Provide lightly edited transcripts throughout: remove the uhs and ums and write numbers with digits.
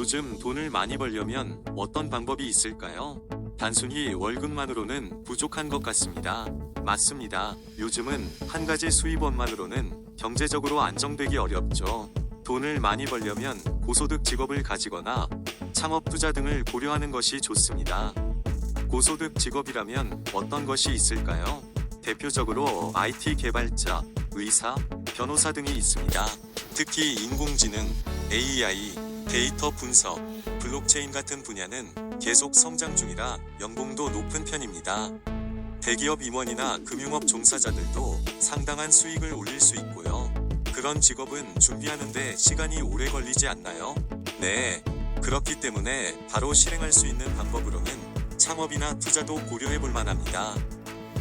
요즘 돈을 많이 벌려면 어떤 방법이 있을까요? 단순히 월급만으로는 부족한 것 같습니다. 맞습니다. 요즘은 한 가지 수입원만으로는 경제적으로 안정되기 어렵죠. 돈을 많이 벌려면 고소득 직업을 가지거나 창업 투자 등을 고려하는 것이 좋습니다. 고소득 직업이라면 어떤 것이 있을까요? 대표적으로 IT 개발자, 의사, 변호사 등이 있습니다. 특히 인공지능, AI, 데이터 분석, 블록체인 같은 분야는 계속 성장 중이라 연봉도 높은 편입니다. 대기업 임원이나 금융업 종사자들도 상당한 수익을 올릴 수 있고요. 그런 직업은 준비하는데 시간이 오래 걸리지 않나요? 네. 그렇기 때문에 바로 실행할 수 있는 방법으로는 창업이나 투자도 고려해 볼 만합니다.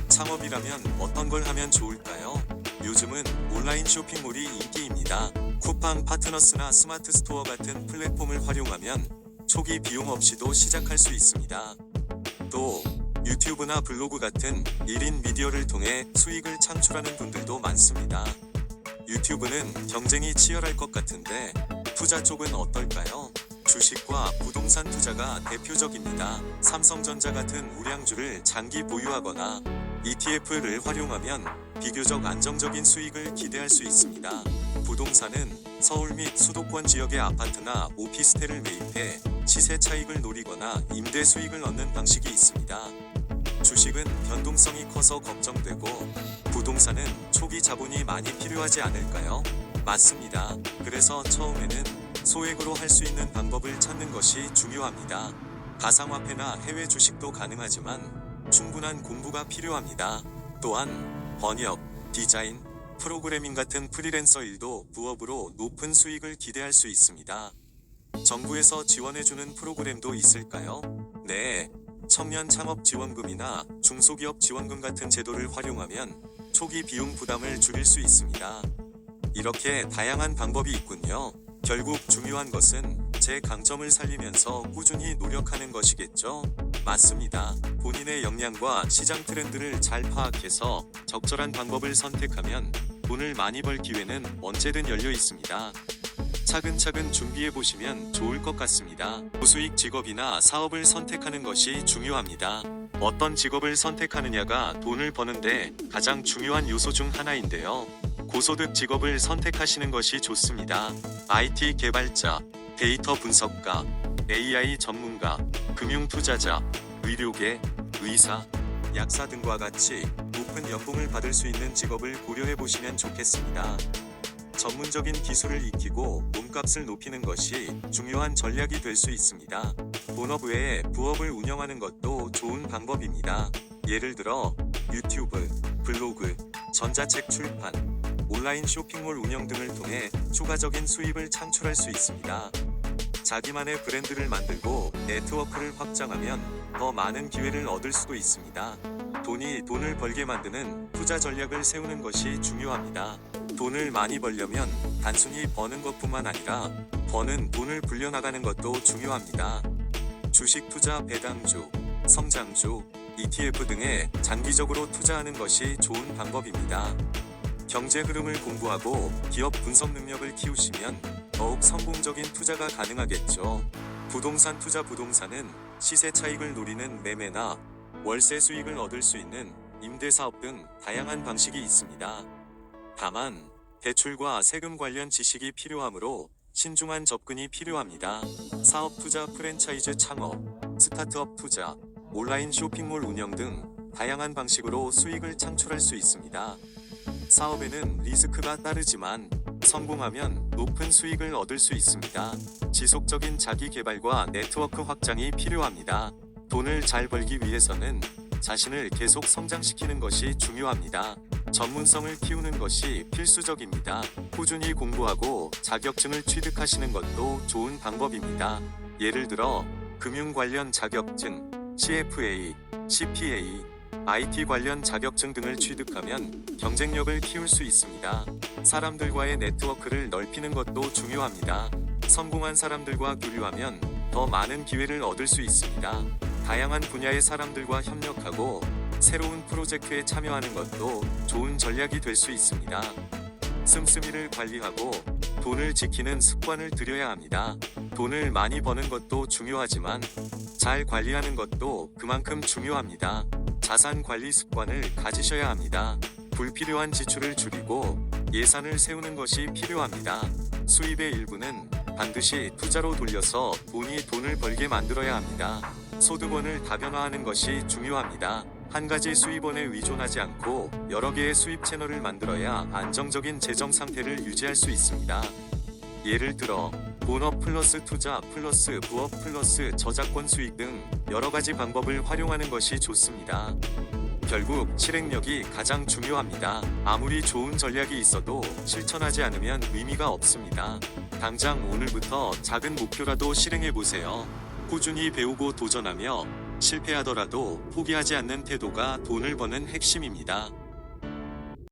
창업이라면 어떤 걸 하면 좋을까요? 요즘은 온라인 쇼핑몰이 인기입니다. 쿠팡 파트너스나 스마트 스토어 같은 플랫폼을 활용하면 초기 비용 없이도 시작할 수 있습니다. 또 유튜브나 블로그 같은 1인 미디어를 통해 수익을 창출하는 분들도 많습니다. 유튜브는 경쟁이 치열할 것 같은데 투자 쪽은 어떨까요? 주식과 부동산 투자가 대표적입니다. 삼성전자 같은 우량주를 장기 보유하거나 ETF를 활용하면 비교적 안정적인 수익을 기대할 수 있습니다. 부동산은 서울 및 수도권 지역의 아파트나 오피스텔을 매입해 시세 차익을 노리거나 임대 수익을 얻는 방식이 있습니다. 주식은 변동성이 커서 걱정되고 부동산은 초기 자본이 많이 필요하지 않을까요? 맞습니다. 그래서 처음에는 소액으로 할 수 있는 방법을 찾는 것이 중요합니다. 가상화폐나 해외 주식도 가능하지만 충분한 공부가 필요합니다. 또한 번역, 디자인, 프로그래밍 같은 프리랜서 일도 부업으로 높은 수익을 기대할 수 있습니다. 정부에서 지원해주는 프로그램도 있을까요? 네. 청년 창업 지원금이나 중소기업 지원금 같은 제도를 활용하면 초기 비용 부담을 줄일 수 있습니다. 이렇게 다양한 방법이 있군요. 결국 중요한 것은 제 강점을 살리면서 꾸준히 노력하는 것이겠죠? 맞습니다. 본인의 역량과 시장 트렌드를 잘 파악해서 적절한 방법을 선택하면 돈을 많이 벌 기회는 언제든 열려 있습니다. 차근차근 준비해보시면 좋을 것 같습니다. 고수익 직업이나 사업을 선택하는 것이 중요합니다. 어떤 직업을 선택하느냐가 돈을 버는데 가장 중요한 요소 중 하나인데요. 고소득 직업을 선택하시는 것이 좋습니다. IT 개발자, 데이터 분석가, AI 전문가, 금융 투자자, 의료계, 의사, 약사 등과 같이 높은 연봉을 받을 수 있는 직업을 고려해 보시면 좋겠습니다. 전문적인 기술을 익히고 몸값을 높이는 것이 중요한 전략이 될 수 있습니다. 본업 외에 부업을 운영하는 것도 좋은 방법입니다. 예를 들어 유튜브, 블로그, 전자책 출판, 온라인 쇼핑몰 운영 등을 통해 추가적인 수입을 창출할 수 있습니다. 자기만의 브랜드를 만들고 네트워크를 확장하면 더 많은 기회를 얻을 수도 있습니다. 돈이 돈을 벌게 만드는 투자 전략을 세우는 것이 중요합니다. 돈을 많이 벌려면 단순히 버는 것뿐만 아니라 버는 돈을 불려나가는 것도 중요합니다. 주식 투자 배당주, 성장주, ETF 등에 장기적으로 투자하는 것이 좋은 방법입니다. 경제 흐름을 공부하고 기업 분석 능력을 키우시면 더욱 성공적인 투자가 가능하겠죠. 부동산 투자 부동산은 시세 차익을 노리는 매매나 월세 수익을 얻을 수 있는 임대사업 등 다양한 방식이 있습니다. 다만 대출과 세금 관련 지식이 필요하므로 신중한 접근이 필요합니다. 사업 투자 프랜차이즈 창업, 스타트업 투자, 온라인 쇼핑몰 운영 등 다양한 방식으로 수익을 창출할 수 있습니다. 사업에는 리스크가 따르지만 성공하면 높은 수익을 얻을 수 있습니다. 지속적인 자기 개발과 네트워크 확장이 필요합니다. 돈을 잘 벌기 위해서는 자신을 계속 성장시키는 것이 중요합니다. 전문성을 키우는 것이 필수적입니다. 꾸준히 공부하고 자격증을 취득하시는 것도 좋은 방법입니다. 예를 들어 금융 관련 자격증, CFA, CPA, IT 관련 자격증 등을 취득하면 경쟁력을 키울 수 있습니다. 사람들과의 네트워크를 넓히는 것도 중요합니다. 성공한 사람들과 교류하면 더 많은 기회를 얻을 수 있습니다. 다양한 분야의 사람들과 협력하고 새로운 프로젝트에 참여하는 것도 좋은 전략이 될 수 있습니다. 씀씀이를 관리하고 돈을 지키는 습관을 들여야 합니다. 돈을 많이 버는 것도 중요하지만 잘 관리하는 것도 그만큼 중요합니다. 자산 관리 습관을 가지셔야 합니다. 불필요한 지출을 줄이고 예산을 세우는 것이 필요합니다. 수입의 일부는 반드시 투자로 돌려서 돈을 벌게 만들어야 합니다. 소득원을 다변화하는 것이 중요합니다. 한 가지 수입원에 의존하지 않고 여러 개의 수입 채널을 만들어야 안정적인 재정 상태를 유지할 수 있습니다. 예를 들어 본업 플러스 투자 플러스 부업 플러스 저작권 수익 등 여러 가지 방법을 활용하는 것이 좋습니다. 결국 실행력이 가장 중요합니다. 아무리 좋은 전략이 있어도 실천하지 않으면 의미가 없습니다. 당장 오늘부터 작은 목표라도 실행해 보세요. 꾸준히 배우고 도전하며 실패하더라도 포기하지 않는 태도가 돈을 버는 핵심입니다.